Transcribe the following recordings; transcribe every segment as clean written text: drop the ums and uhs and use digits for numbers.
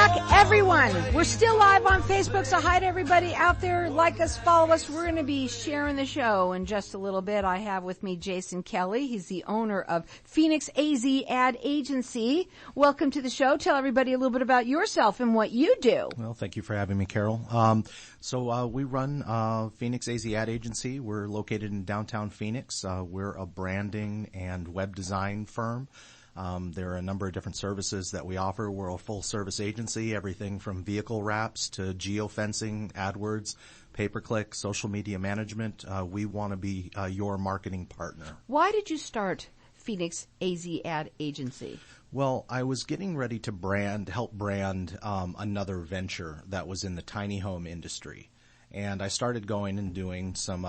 back, everyone. We're still live on Facebook, so hi to everybody out there. Like us, follow us. We're going to be sharing the show in just a little bit. I have with me Jason Kelly. He's the owner of Phoenix AZ Ad Agency. Welcome to the show. Tell everybody a little bit about yourself and what you do. Well, thank you for having me, Carol. So we run Phoenix AZ Ad Agency. We're located in downtown Phoenix. We're a branding and web design firm. There are a number of different services that we offer. We're a full-service agency, everything from vehicle wraps to geofencing, AdWords, pay-per-click, social media management. We want to be your marketing partner. Why did you start Phoenix AZ Ad Agency? Well, I was getting ready to help brand another venture that was in the tiny home industry. And I started going and doing some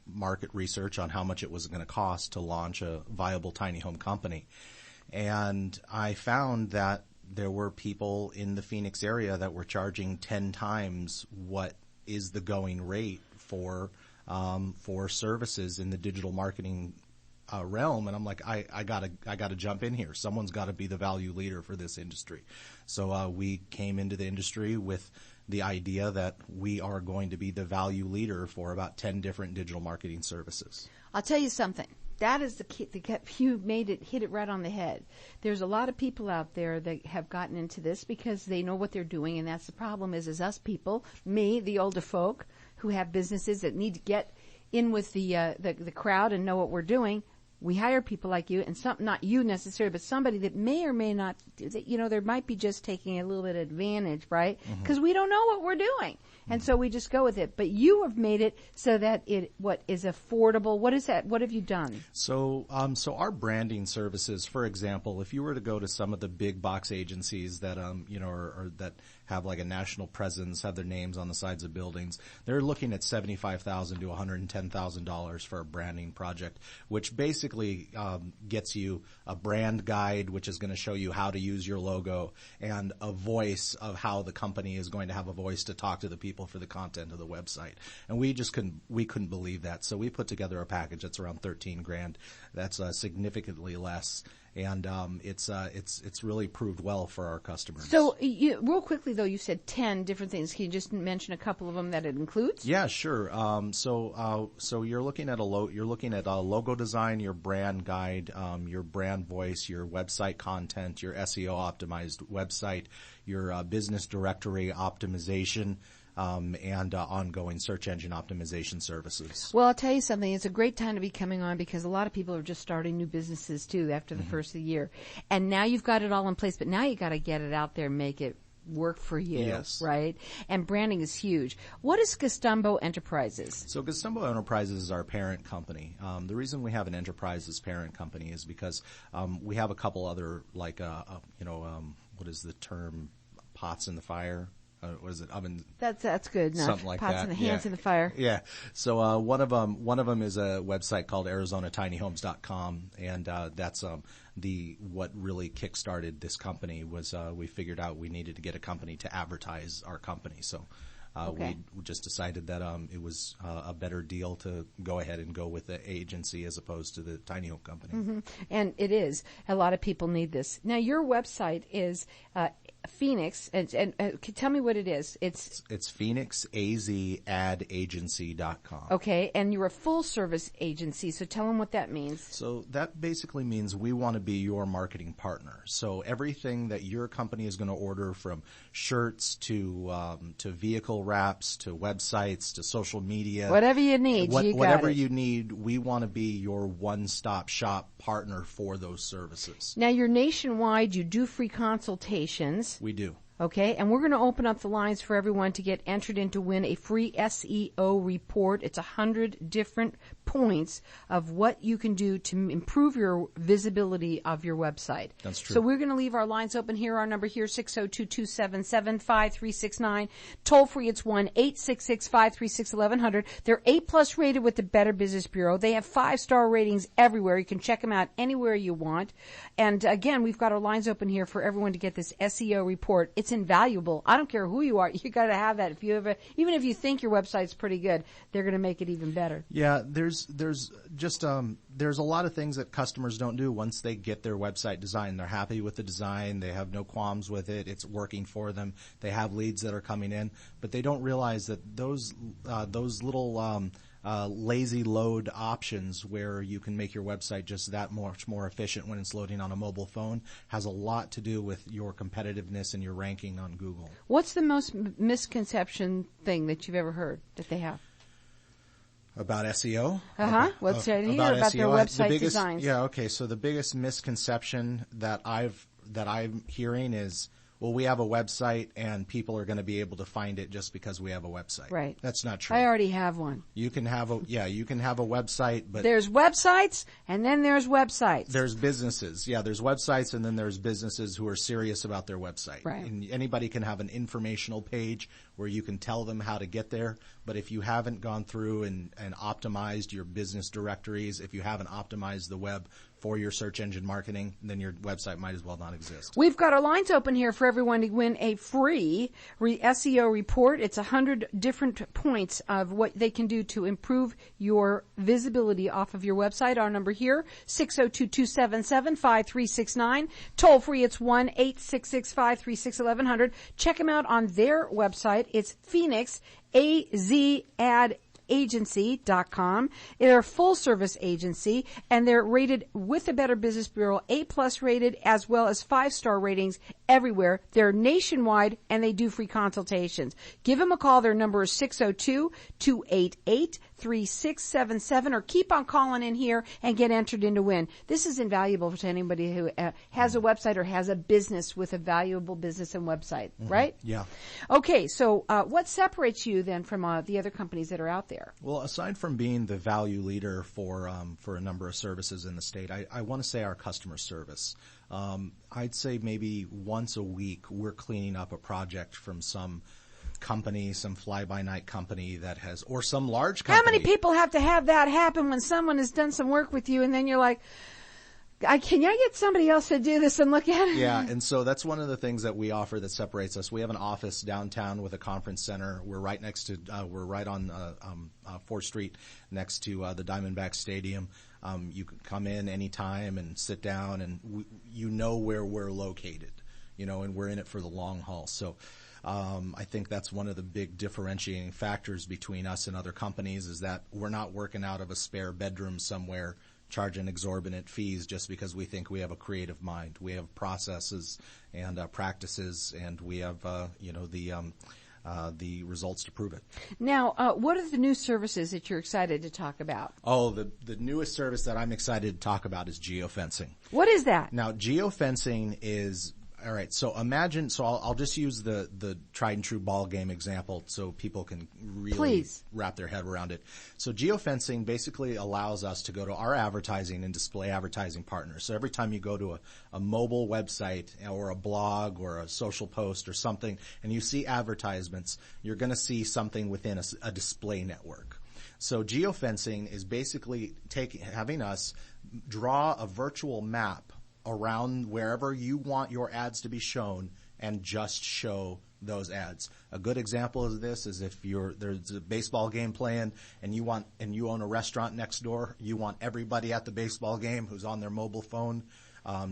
market research on how much it was going to cost to launch a viable tiny home company. And I found that there were people in the Phoenix area that were charging 10 times what is the going rate for services in the digital marketing realm. And I'm like, I gotta jump in here. Someone's got to be the value leader for this industry. So we came into the industry with the idea that we are going to be the value leader for about 10 different digital marketing services. I'll tell you something. That is the key. You hit it right on the head. There's a lot of people out there that have gotten into this because they know what they're doing, and that's the problem is us people, me, the older folk, who have businesses that need to get in with the crowd and know what we're doing. We hire people like you, and not you necessarily, but somebody that may or may not, there might be just taking a little bit of advantage, right? Because we don't know what we're doing. And so we just go with it. But you have made it so that what is affordable. What is that? What have you done? So our branding services, for example, if you were to go to some of the big box agencies that, or that have like a national presence, have their names on the sides of buildings, they're looking at $75,000 to $110,000 for a branding project, which basically gets you a brand guide, which is going to show you how to use your logo, and a voice of how the company is going to have a voice to talk to the people for the content of the website. And we couldn't believe that. So we put together a package that's around $13,000. That's significantly less. And it's really proved well for our customers. So real quickly though, you said 10 different things. Can you just mention a couple of them that it includes? Yeah, sure. So you're looking at a logo design, your brand guide, your brand voice, your website content, your SEO optimized website, your business directory optimization, and ongoing search engine optimization services. Well, I'll tell you something. It's a great time to be coming on because a lot of people are just starting new businesses too after the first of the year. And now you've got it all in place, but now you got to get it out there and make it work for you, yes. Right? And branding is huge. What is Gastumbo Enterprises? So Gastumbo Enterprises is our parent company. The reason we have an enterprise as parent company is because we have a couple other what is the term? Pots in the fire. What is it? Oven. That's good. Enough. Something like Pots that. in the hands in the fire. Yeah. So one of them is a website called ArizonaTinyHomes.com, and that's what really kickstarted this company was we figured out we needed to get a company to advertise our company. So we just decided that it was a better deal to go ahead and go with the agency as opposed to the tiny home company. Mm-hmm. And it is. A lot of people need this. Now your website is Phoenix, and tell me what it is. It's PhoenixAZAdAgency.com. Okay, and you're a full-service agency, so tell them what that means. So that basically means we want to be your marketing partner. So everything that your company is going to order, from shirts to vehicle wraps to websites to social media, whatever you need, whatever you need, we want to be your one-stop shop partner for those services. Now you're nationwide. You do free consultations. We do. Okay, and we're going to open up the lines for everyone to get entered in to win a free SEO report. It's 100 different points of what you can do to improve your visibility of your website. That's true. So we're going to leave our lines open here. Our number here, 602-277-5369. Toll free, it's 1-866-536-1100. They're A+ rated with the Better Business Bureau. They have 5-star ratings everywhere. You can check them out anywhere you want. And again, we've got our lines open here for everyone to get this SEO report. It's invaluable. I don't care who you are. You got to have that. Even if you think your website's pretty good, they're going to make it even better. Yeah, there's a lot of things that customers don't do once they get their website designed. They're happy with the design. They have no qualms with it. It's working for them. They have leads that are coming in, but they don't realize that those little lazy load options where you can make your website just that much more efficient when it's loading on a mobile phone has a lot to do with your competitiveness and your ranking on Google. What's the most misconception thing that you've ever heard that they have? About SEO? What's it here about their website designs? Yeah, okay. So the biggest misconception that I'm hearing is, well, we have a website and people are going to be able to find it just because we have a website. Right. That's not true. I already have one. You can have a website, but there's websites and then there's websites. There's businesses. Yeah, there's websites and then there's businesses who are serious about their website. Right. And anybody can have an informational page where you can tell them how to get there. But if you haven't gone through and optimized your business directories, if you haven't optimized the web for your search engine marketing, then your website might as well not exist. We've got our lines open here for everyone to win a free SEO report. It's 100 different points of what they can do to improve your visibility off of your website. Our number here, 602-277-5369. Toll free, it's 1-866-536-1100. Check them out on their website. It's Phoenix AZAdAgency.com. They're a full service agency and they're rated with the Better Business Bureau, A+ rated, as well as 5-star ratings everywhere. They're nationwide and they do free consultations. Give them a call. Their number is 602-288-3677, or keep on calling in here and get entered in to win. This is invaluable to anybody who has a website or has a business with a valuable business and website, right? Yeah. Okay, so what separates you then from the other companies that are out there? Well, aside from being the value leader for a number of services in the state, I want to say our customer service. I'd say maybe once a week we're cleaning up a project from some company, some fly-by-night company that has, or some large company. How many people have to have that happen when someone has done some work with you and then you're like, can I get somebody else to do this and look at it? Yeah, and so that's one of the things that we offer that separates us. We have an office downtown with a conference center. We're right next to, we're right on 4th Street next to the Diamondback Stadium. You can come in anytime and sit down, and you know where we're located, and we're in it for the long haul. So I think that's one of the big differentiating factors between us and other companies is that we're not working out of a spare bedroom somewhere charging exorbitant fees just because we think we have a creative mind. We have processes and practices, and we have the results to prove it. Now, what are the new services that you're excited to talk about? Oh, the newest service that I'm excited to talk about is geofencing. What is that? Now, geofencing is, all right, so imagine, I'll just use the tried and true ball game example so people can really wrap their head around it. So geofencing basically allows us to go to our advertising and display advertising partners. So every time you go to a mobile website or a blog or a social post or something and you see advertisements, you're going to see something within a display network. So geofencing is basically having us draw a virtual map around wherever you want your ads to be shown and just show those ads. A good example of this is if there's a baseball game playing and you own a restaurant next door, you want everybody at the baseball game who's on their mobile phone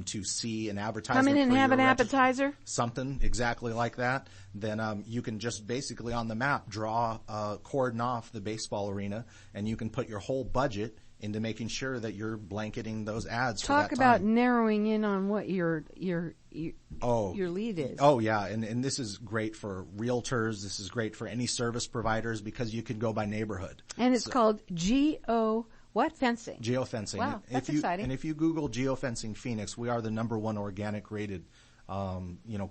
to see an advertisement. Come in and have an appetizer? Something exactly like that. Then you can just basically on the map draw a cordon off the baseball arena, and you can put your whole budget into making sure that you're blanketing those ads. Talk about narrowing in on what your lead is. Oh yeah, and this is great for realtors. This is great for any service providers because you can go by neighborhood. And it's called fencing? Geofencing. Wow, that's exciting. And if you Google geofencing Phoenix, we are the #1 organic rated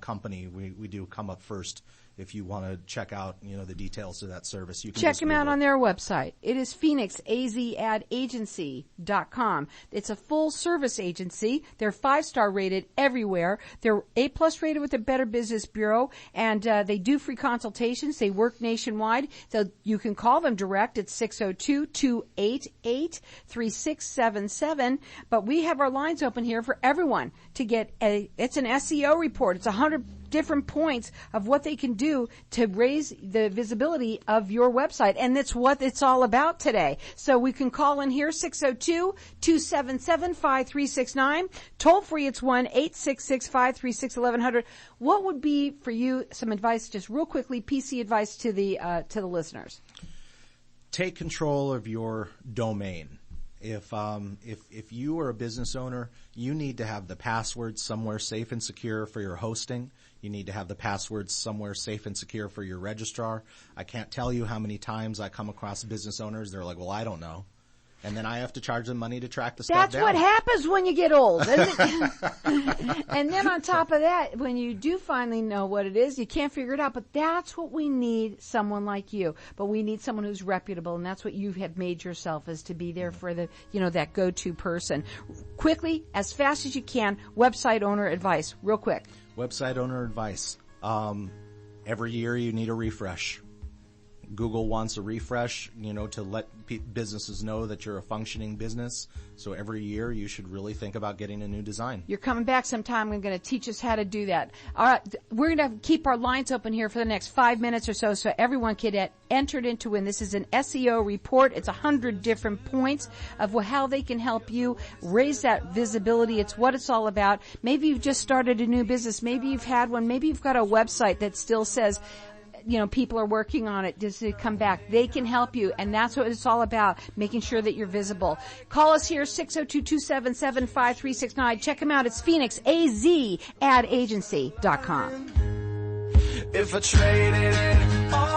company. We do come up first. If you want to check out, the details of that service, you can check them out on their website. It is Phoenix AZAdAgency.com. It's a full service agency. They're 5-star rated everywhere. They're A+ rated with the Better Business Bureau, and they do free consultations. They work nationwide. So you can call them direct at 602-288-3677. But we have our lines open here for everyone to get it's an SEO report. It's 100 different points of what they can do to raise the visibility of your website. And that's what it's all about today. So we can call in here, 602-277-5369. Toll free, it's 1-866-536-1100. What would be for you some advice, just real quickly, PC advice to the listeners? Take control of your domain. If you are a business owner, you need to have the passwords somewhere safe and secure for your hosting. You need to have the passwords somewhere safe and secure for your registrar. I can't tell you how many times I come across business owners, they're like, well, I don't know. And then I have to charge them money to track the stuff down. That's what happens when you get old, isn't it? And then on top of that, when you do finally know what it is, you can't figure it out. But that's what we need, someone like you. But we need someone who's reputable, and that's what you have made yourself, is to be there for the, that go-to person. Quickly, as fast as you can, website owner advice, real quick. Website owner advice. Every year you need a refresh. Google wants a refresh, to let businesses know that you're a functioning business. So every year you should really think about getting a new design. You're coming back sometime. I'm going to teach us how to do that. All right. We're going to keep our lines open here for the next 5 minutes or so everyone can get entered into win. This is an SEO report. It's 100 different points of how they can help you raise that visibility. It's what it's all about. Maybe you've just started a new business. Maybe you've had one. Maybe you've got a website that still says, people are working on it just to come back. They can help you, and that's what it's all about, making sure that you're visible. Call us here, 602-277-5369. Check them out. It's Phoenix, AZ, adagency.com. If I traded it all